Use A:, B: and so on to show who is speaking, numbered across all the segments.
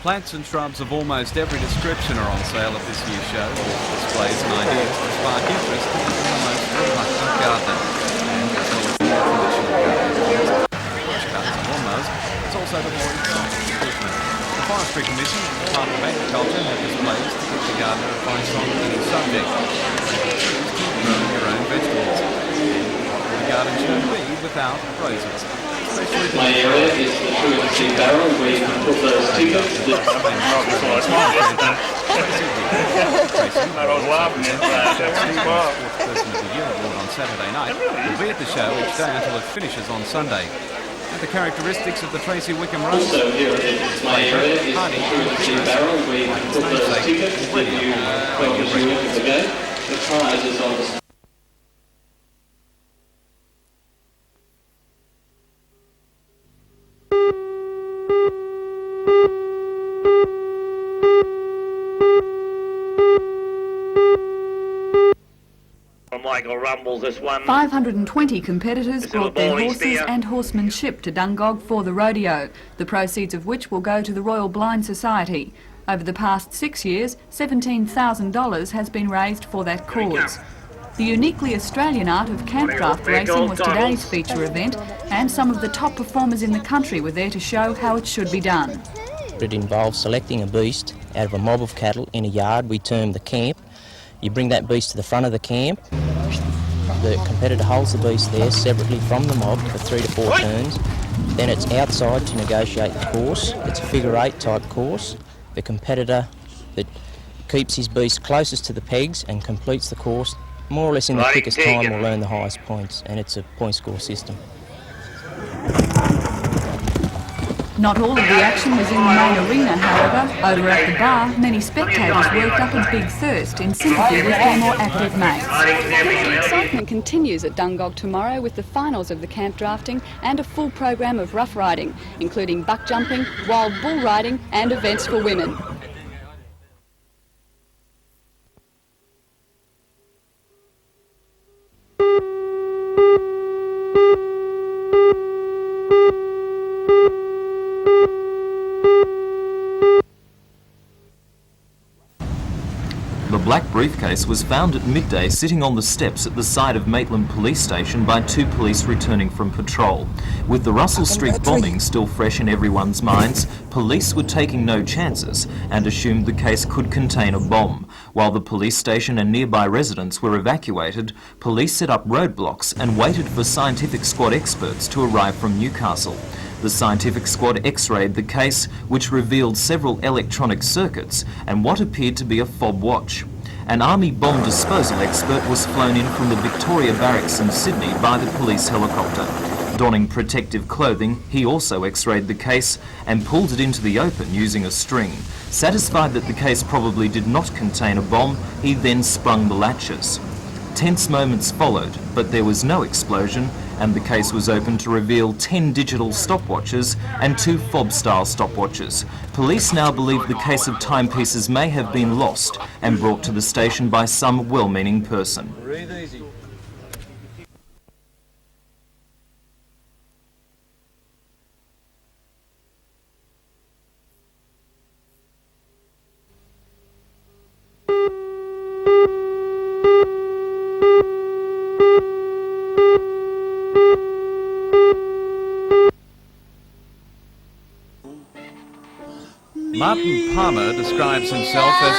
A: Plants and shrubs of almost every description are on sale at this year's show, with displays and ideas to spark interest in the most reluctant gardener. And as well as the more traditional gardening, bush cutters and lawnmowers, it's also the more exciting equipment. The Forestry Commission and the Department of Agriculture have displays to give the gardener advice on any subject. Choose to grow your own vegetables. And what would a garden should be without roses?
B: My area is the Torres barrel where you can put those tickets.
A: Tracy Sportsperson of the Year award on Saturday night will be at the show each day until it finishes on Sunday. And the characteristics of the Tracy Wickham Rose.
B: Also here it's my area is the Torres barrel where you can put those tickets when you want to go. The prize is on the
C: Rumbles, this one.
D: 520 competitors brought their horses and horsemanship to Dungog for the rodeo, the proceeds of which will go to the Royal Blind Society. Over the past 6 years, $17,000 has been raised for that cause. The uniquely Australian art of camp draft racing was today's feature event, and some of the top performers in the country were there to show how it should be done.
E: It involves selecting a beast out of a mob of cattle in a yard we term the camp. You bring that beast to the front of the camp. The competitor holds the beast there separately from the mob for 3 to 4 turns. Then it's outside to negotiate the course. It's a figure 8 type course. The competitor that keeps his beast closest to the pegs and completes the course more or less in the quickest time will earn the highest points, and it's a point score system.
D: Not all of the action was in the main arena, however. Over at the bar, many spectators worked up a big thirst in sympathy with their more active mates. The excitement continues at Dungog tomorrow with the finals of the camp drafting and a full program of rough riding, including buck jumping, wild bull riding and events for women.
F: The black briefcase was found at midday sitting on the steps at the side of Maitland Police Station by 2 police returning from patrol. With the Russell Street bombing still fresh in everyone's minds, police were taking no chances and assumed the case could contain a bomb. While the police station and nearby residents were evacuated, police set up roadblocks and waited for scientific squad experts to arrive from Newcastle. The scientific squad x-rayed the case, which revealed several electronic circuits and what appeared to be a fob watch. An army bomb disposal expert was flown in from the Victoria Barracks in Sydney by the police helicopter. Donning protective clothing, he also x-rayed the case and pulled it into the open using a string. Satisfied that the case probably did not contain a bomb, he then sprung the latches. Tense moments followed, but there was no explosion, and the case was opened to reveal 10 digital stopwatches and 2 fob-style stopwatches. Police now believe the case of timepieces may have been lost and brought to the station by some well-meaning person.
A: Martin Palmer describes himself as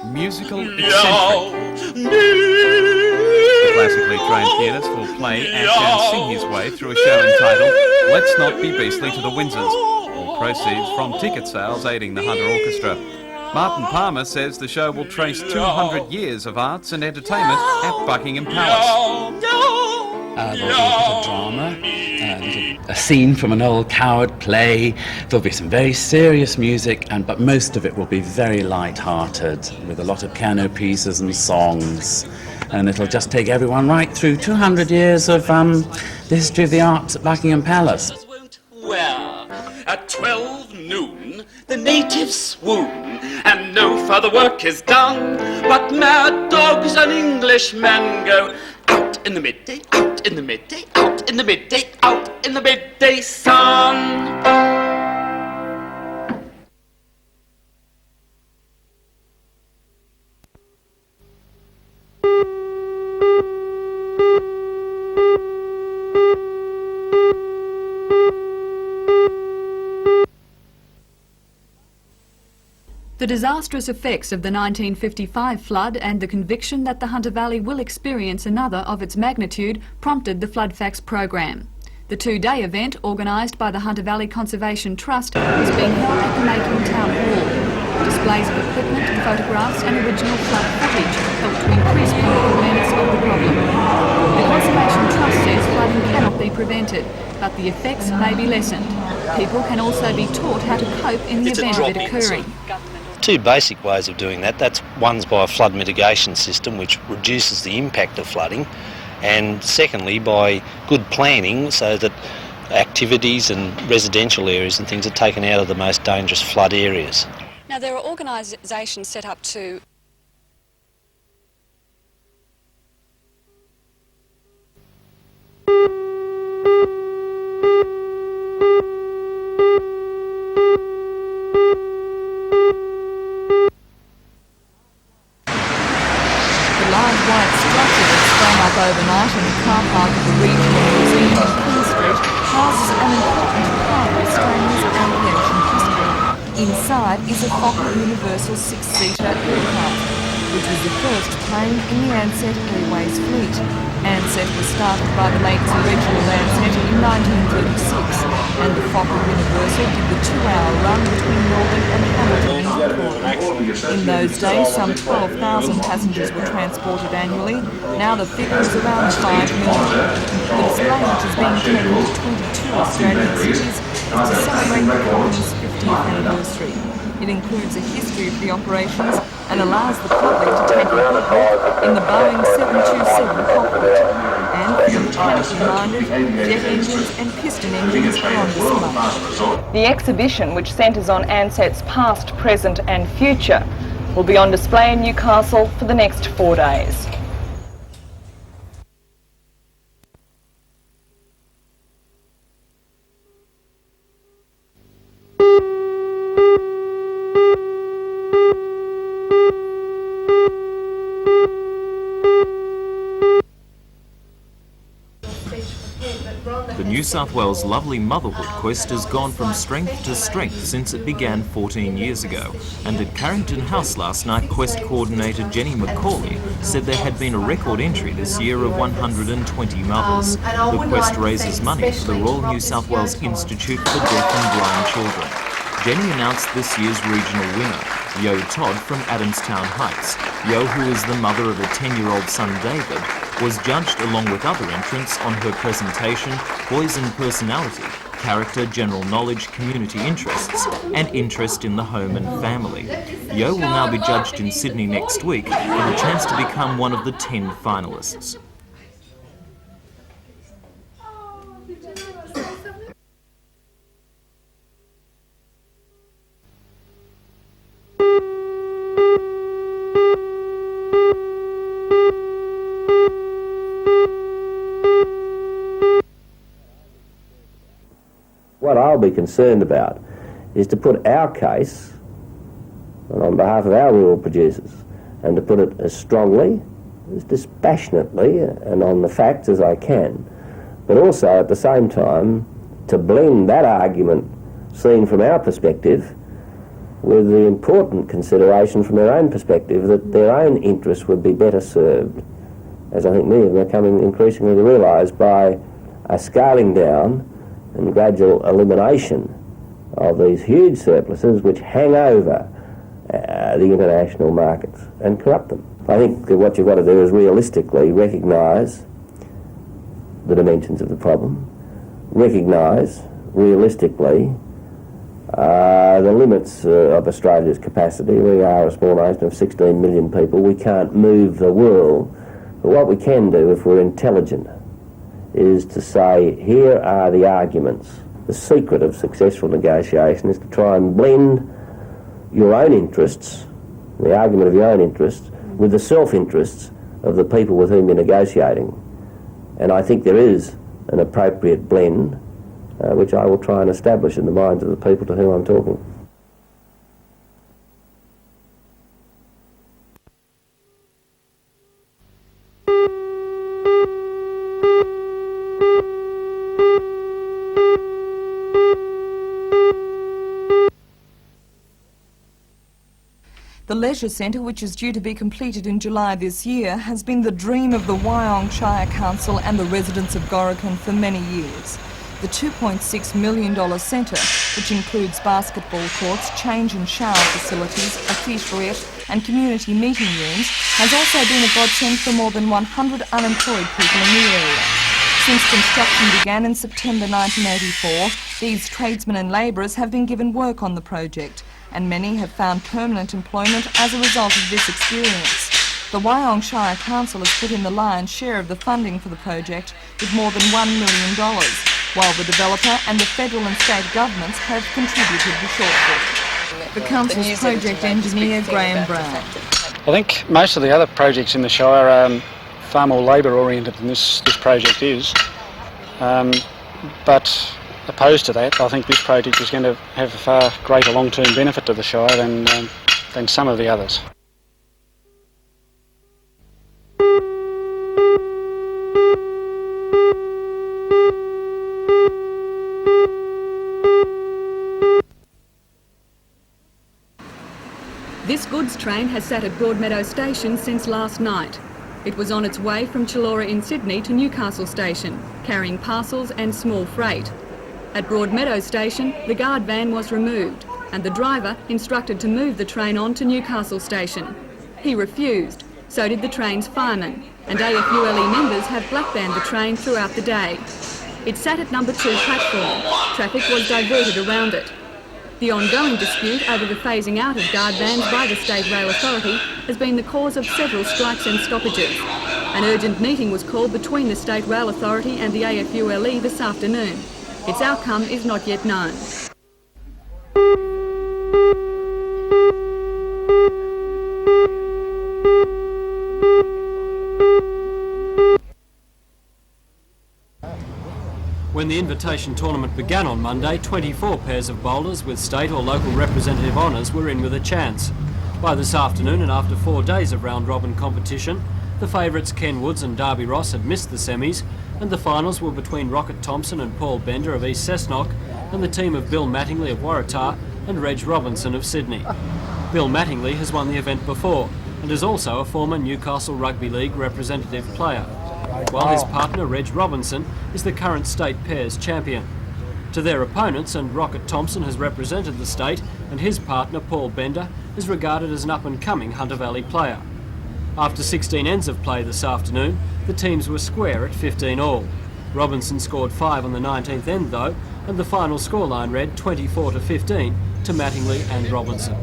A: a musical eccentric. The classically trained pianist will play, act and sing his way through a show entitled Let's Not Be Beastly to the Windsors. All proceeds from ticket sales aiding the Hunter Orchestra. Martin Palmer says the show will trace 200 years of arts and entertainment at Buckingham Palace.
G: There'll be a bit of drama, a scene from an old coward play. There'll be some very serious music, but most of it will be very light-hearted, with a lot of piano pieces and songs. And it'll just take everyone right through 200 years of the history of the arts at Buckingham Palace.
H: Where at 12 noon the natives swoon, and no further work is done, but mad dogs and Englishmen go out in the midday, out in the midday, out in the midday, out in the midday sun.
D: The disastrous effects of the 1955 flood and the conviction that the Hunter Valley will experience another of its magnitude prompted the Flood Facts program. The two-day event, organised by the Hunter Valley Conservation Trust, is being held at the Maitland Town Hall. Displays of equipment, photographs and original flood footage help to increase public awareness of the problem. The Conservation Trust says flooding cannot be prevented, but the effects may be lessened. People can also be taught how to cope in the event of it occurring.
C: Two basic ways of doing that. One's by a flood mitigation system which reduces the impact of flooding, and secondly by good planning so that activities and residential areas and things are taken out of the most dangerous flood areas.
I: Now there are organisations set up to
D: overnight in the car park of the regional museum in Strait houses an important part of Australia's aviation history. Inside is a Fokker Universal six-seater aircraft, which was the first plane in the Ansett Airways fleet. Ansett was started by the late Sir Reginald Ansett in 1936, and the Fokker Universal did the 2-hour run between Melbourne and Hamilton in Torres. In those days, some 12,000 passengers were transported annually. Now the figure is around 5 million. The display, which is being taken to 22 Australian cities, is to celebrate the company's 50th anniversary. It includes a history of the operations and allows the public to take a good look in the Boeing 727 cockpit. And for the mechanically minded, jet engines and piston engines are on display. The exhibition, which centres on Ansett's past, present and future, will be on display in Newcastle for the next 4 days.
F: The New South Wales Lovely Motherhood Quest has gone from strength to strength since it began 14 years ago. And at Carrington House last night, Quest coordinator Jenny McCauley said there had been a record entry this year of 120 mothers. The Quest raises money for the Royal New South Wales Institute for Deaf and Blind Children. Jenny announced this year's regional winner, Yo Todd from Adamstown Heights. Yo, who is the mother of a 10-year-old son David, was judged along with other entrants on her presentation, poise and personality, character, general knowledge, community interests, and interest in the home and family. Yo will now be judged in Sydney next week with a chance to become one of the 10 finalists.
J: What I'll be concerned about is to put our case, and on behalf of our rural producers, and to put it as strongly, as dispassionately, and on the facts as I can, but also at the same time to blend that argument seen from our perspective with the important consideration from their own perspective that their own interests would be better served, as I think many of them are coming increasingly to realise, by a scaling down and gradual elimination of these huge surpluses which hang over the international markets and corrupt them. I think that what you've got to do is realistically recognise the dimensions of the problem, recognise realistically the limits of Australia's capacity. We are a small nation of 16 million people. We can't move the world. But what we can do, if we're intelligent, is to say, here are the arguments. The secret of successful negotiation is to try and blend your own interests, the argument of your own interests, with the self-interests of the people with whom you're negotiating. And I think there is an appropriate blend, which I will try and establish in the minds of the people to whom I'm talking.
K: The leisure centre, which is due to be completed in July this year, has been the dream of the Wyong Shire Council and the residents of Gorokan for many years. The $2.6 million centre, which includes basketball courts, change and shower facilities, a theaterette and community meeting rooms, has also been a godsend for more than 100 unemployed people in the area. Since construction began in September 1984, these tradesmen and labourers have been given work on the project, and many have found permanent employment as a result of this experience. The Wyong Shire Council has put in the lion's share of the funding for the project with more than $1 million, while the developer and the federal and state governments have contributed the shortfall. The council's project engineer, Graham Brown.
L: I think most of the other projects in the Shire are far more labour oriented than this project is, but opposed to that, I think this project is going to have a far greater long-term benefit to the Shire than some of the others.
D: This goods train has sat at Broadmeadow Station since last night. It was on its way from Chullora in Sydney to Newcastle Station, carrying parcels and small freight. At Broadmeadow Station, the guard van was removed and the driver instructed to move the train on to Newcastle Station. He refused, so did the train's fireman, and AFULE members have black-banned the train throughout the day. It sat at number 2 platform. Traffic was diverted around it. The ongoing dispute over the phasing out of guard vans by the State Rail Authority has been the cause of several strikes and stoppages. An urgent meeting was called between the State Rail Authority and the AFULE this afternoon. Its outcome is not yet known.
M: When the invitation tournament began on Monday, 24 pairs of bowlers with state or local representative honours were in with a chance. By this afternoon, and after 4 days of round-robin competition, the favourites Ken Woods and Darby Ross had missed the semis, and the finals were between Rocket Thompson and Paul Bender of East Cessnock and the team of Bill Mattingley of Waratah and Reg Robinson of Sydney. Bill Mattingley has won the event before and is also a former Newcastle Rugby League representative player, while his partner Reg Robinson is the current state pairs champion. To their opponents, and Rocket Thompson has represented the state, and his partner Paul Bender is regarded as an up-and-coming Hunter Valley player. After 16 ends of play this afternoon, the teams were square at 15 all. Robinson scored 5 on the 19th end though, and the final scoreline read 24-15 to Mattingley and Robinson.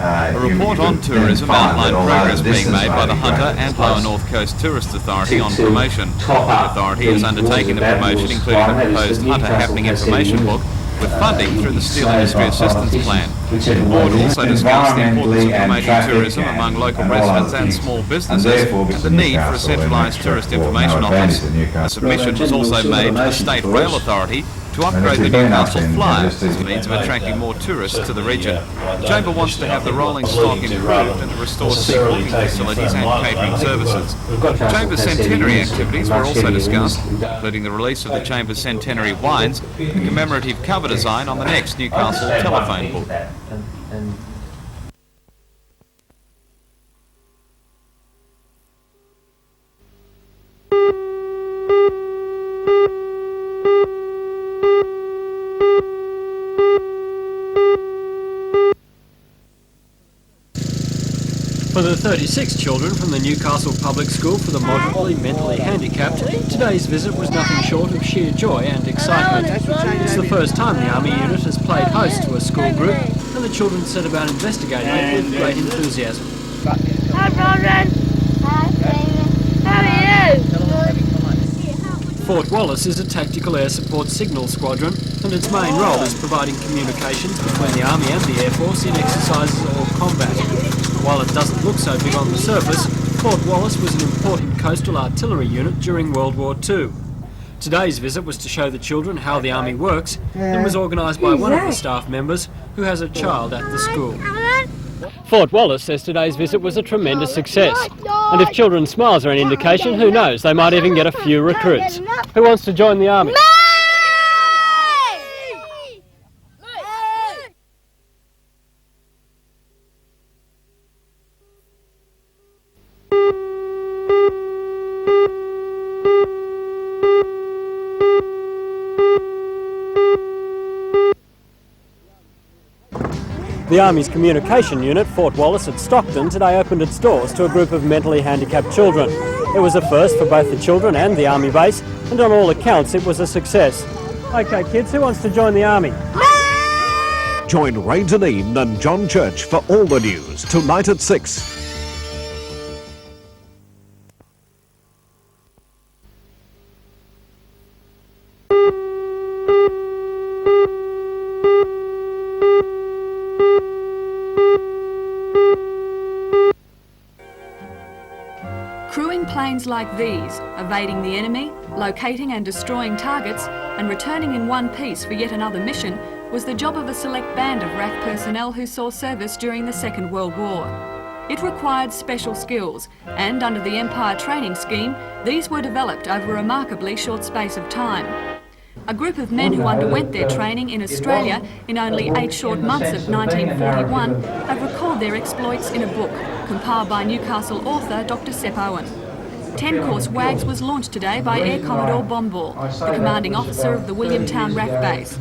A: A report on tourism outlined progress being made by the Hunter and Lower North Coast Tourist Authority on promotion. The authority has undertaken the promotion, including the proposed Hunter Happening information book, with funding through the Steel Industry Assistance Plan. The board also discussed the importance of promoting tourism among local residents and small businesses and the need for a centralised tourist information office. A submission was also made to the State Rail Authority to upgrade the Newcastle Flyer as a means of attracting more tourists to the region. The Chamber wants to have the rolling stock improved and to restore seat booking facilities and catering services. Chamber's centenary activities were also discussed, including the release of the Chamber's centenary wines, the commemorative cover design on the next Newcastle telephone book.
M: For the 36 children from the Newcastle Public School for the moderately mentally handicapped, today's visit was nothing short of sheer joy and excitement. It's the first time the Army unit has played host to a school group, and the children set about investigating it with great enthusiasm.
N: Hi, Ronan. Hi, David. How are you?
M: Fort Wallace is a tactical air support signal squadron, and its main role is providing communications between the Army and the Air Force in exercises or combat. While it doesn't look so big on the surface, Fort Wallace was an important coastal artillery unit during World War II. Today's visit was to show the children how the Army works and was organised by one of the staff members who has a child at the school. Fort Wallace says today's visit was a tremendous success. And if children's smiles are an indication, who knows, they might even get a few recruits. Who wants to join the Army? The Army's communication unit, Fort Wallace at Stockton, today opened its doors to a group of mentally handicapped children. It was a first for both the children and the Army base, and on all accounts it was a success. OK kids, who wants to join the Army?
O: Join Ray Deneen and John Church for all the news, tonight at 6.
D: Crewing planes like these, evading the enemy, locating and destroying targets, and returning in one piece for yet another mission was the job of a select band of RAF personnel who saw service during the Second World War. It required special skills, and under the Empire training scheme, these were developed over a remarkably short space of time. A group of men who underwent their training in Australia in only 8 short months of 1941 have recalled their exploits in a book compiled by Newcastle author Dr. Sepp Owen. 10-course WAGS was launched today by Air Commodore Bomball, the commanding officer of the Williamtown RAF base.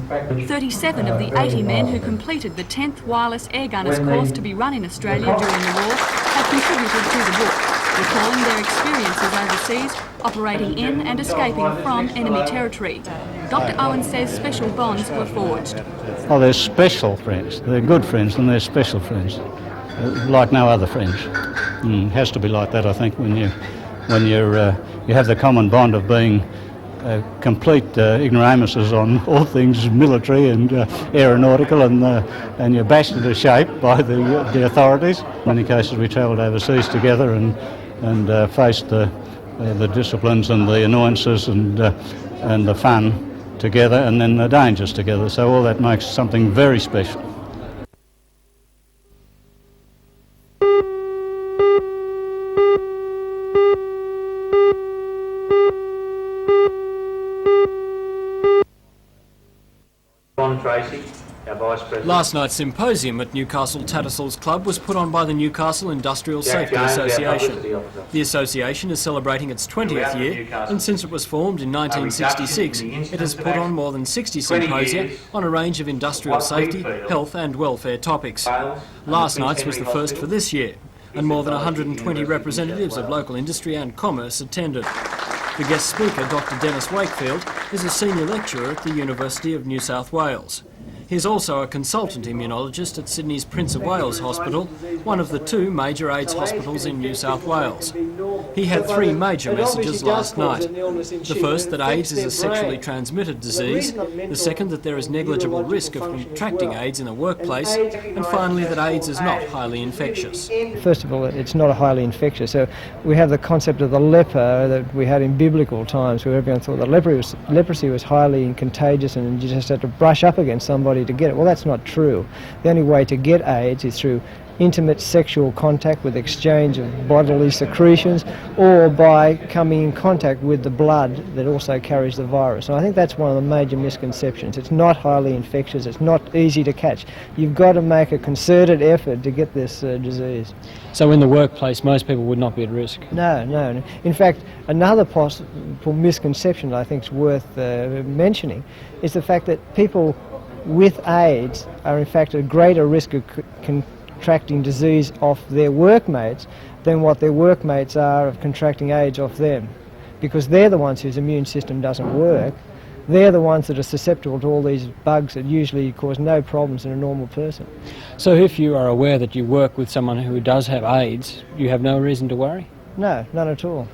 D: 37 of the 80 men who completed the 10th Wireless Air Gunners course to be run in Australia during the war have contributed to the book, recalling their experiences overseas, operating in and escaping from enemy territory. Dr. Owen says special bonds were forged.
P: Oh, they're special friends. They're good friends and they're special friends, like no other friends. Has to be like that, I think, when you have the common bond of being complete ignoramuses on all things military and aeronautical, and you're bashed into shape by the authorities. In many cases, we travelled overseas together and faced the disciplines and the annoyances and the fun together, and then the dangers together. So all that makes something very special.
M: Last night's symposium at Newcastle Tattersalls Club was put on by the Newcastle Industrial Safety Association. The association is celebrating its 20th year, and since it was formed in 1966, it has put on more than 60 symposia on a range of industrial safety, health and welfare topics. Last night's was the first for this year, and more than 120 representatives of local industry and commerce attended. The guest speaker, Dr. Dennis Wakefield, is a senior lecturer at the University of New South Wales. He's also a consultant immunologist at Sydney's Prince of Wales Hospital, one of the 2 major AIDS hospitals in New South Wales. He had 3 major messages last night. The first, that AIDS is a sexually transmitted disease. The second, that there is negligible risk of contracting AIDS in the workplace. And finally, that AIDS is not highly infectious.
Q: First of all, it's not highly infectious. So we have the concept of the leper that we had in biblical times, where everyone thought that leprosy was highly contagious and you just had to brush up against somebody to get it. Well, that's not true. The only way to get AIDS is through intimate sexual contact with exchange of bodily secretions, or by coming in contact with the blood that also carries the virus. And I think that's one of the major misconceptions. It's not highly infectious, it's not easy to catch. You've got to make a concerted effort to get this disease.
M: So in the workplace, most people would not be at risk?
Q: No. In fact, another possible misconception I think is worth mentioning is the fact that people with AIDS are in fact at greater risk of contracting disease off their workmates than what their workmates are of contracting AIDS off them, because they're the ones whose immune system doesn't work. They're the ones that are susceptible to all these bugs that usually cause no problems in a normal person.
M: So if you are aware that you work with someone who does have AIDS, you have no reason to worry?
Q: No, none at all.